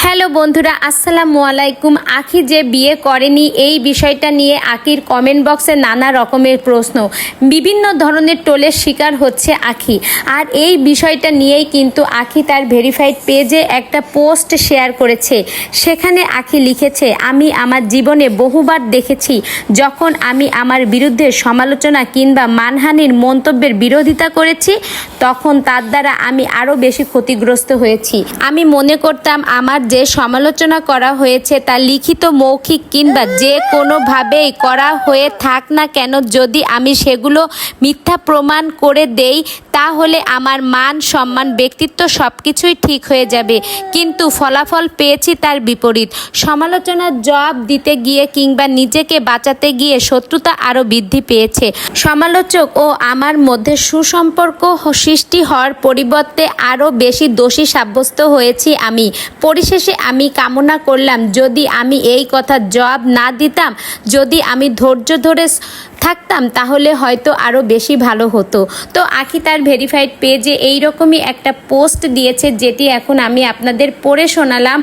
Hello বন্ধুরা, আসসালামু আলাইকুম। আখি যে বিয়ে করেনি এই বিষয়টা নিয়ে আখির কমেন্ট বক্সে নানা রকমের প্রশ্ন, বিভিন্ন ধরনের টোলের শিকার হচ্ছে আখি। আর এই বিষয়টা নিয়েই কিন্তু আখি তার ভেরিফাইড পেজে একটা পোস্ট শেয়ার করেছে। সেখানে আখি লিখেছে, আমি আমার জীবনে বহুবার দেখেছি যখন আমি আমার বিরুদ্ধে সমালোচনা কিংবা মানহানির মন্তব্যের বিরোধিতা করেছি, তখন তার দ্বারা আমি আরও বেশি ক্ষতিগ্রস্ত হয়েছি। আমি মনে করতাম আমার যে সমালোচনা করা হয়েছে তা লিখিত, মৌখিক কিংবা যে কোনোভাবেই করা হয়ে থাক না কেন, যদি আমি সেগুলো মিথ্যা প্রমাণ করে দেই তাহলে আমার মান, সম্মান, ব্যক্তিত্ব সব কিছুই ঠিক হয়ে যাবে। কিন্তু ফলাফল পেয়েছি তার বিপরীত। সমালোচনার জবাব দিতে গিয়ে কিংবা নিজেকে বাঁচাতে গিয়ে শত্রুতা আরও বৃদ্ধি পেয়েছে। সমালোচক ও আমার মধ্যে সুসম্পর্ক সৃষ্টি হওয়ার পরিবর্তে আরও বেশি দোষী সাব্যস্ত হয়েছি আমি। পরিশেষে আমি কামনা করলাম, যদি আমি এই কথার জবাব না দিতাম, যদি আমি ধৈর্য ধরে থাকতাম, তাহলে হয়তো আরও বেশি ভালো হতো। তো আখি তার ভেরিফাইড পেজে এইরকমই একটা পোস্ট দিয়েছে, যেটি এখন আমি আপনাদের পড়ে শোনালাম।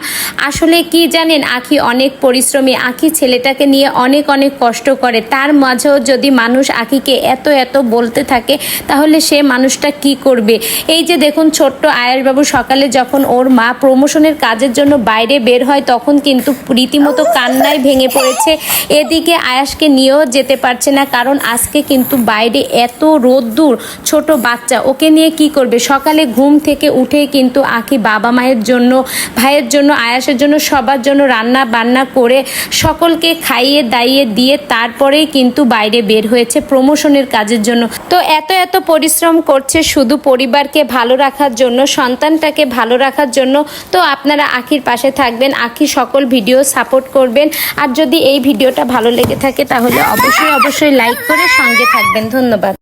আসলে কি জানেন, আখি অনেক পরিশ্রমী। আখি ছেলেটাকে নিয়ে অনেক কষ্ট করে। তার মাঝেও যদি মানুষ আখিকে এত বলতে থাকে, তাহলে সে মানুষটা কি করবে? এই যে দেখুন, ছোট্ট আয়াসবাবু সকালে যখন ওর মা প্রমোশনের কাজের জন্য বাইরে বের হয়, তখন কিন্তু রীতিমতো কান্নায় ভেঙে পড়েছে। এদিকে আয়াসকে নিয়েও যেতে পারছে না, কারণ আজকে কিন্তু বাইরে এত রোদ্দুর। ছোট বাচ্চা, ওকে নিয়ে কি করবে? সকালে ঘুম থেকে উঠেই কিন্তু আখি বাবা মায়ের জন্য, ভাইয়ের জন্য, আয়াসের জন্য, সবার জন্য রান্না বান্না করে সকলকে খাইয়ে দাইয়ে দিয়ে তারপরেই কিন্তু বাইরে বের হয়েছে প্রমোশনের কাজের জন্য। তো এত পরিশ্রম করছে শুধু পরিবারকে ভালো রাখার জন্য, সন্তানটাকে ভালো রাখার জন্য। তো আপনারা আখির পাশে থাকবেন, আখি সকল ভিডিও সাপোর্ট করবেন। আর যদি এই ভিডিওটা ভালো লেগে থাকে তাহলে অবশ্যই লাইক করে সঙ্গে থাকবেন। ধন্যবাদ।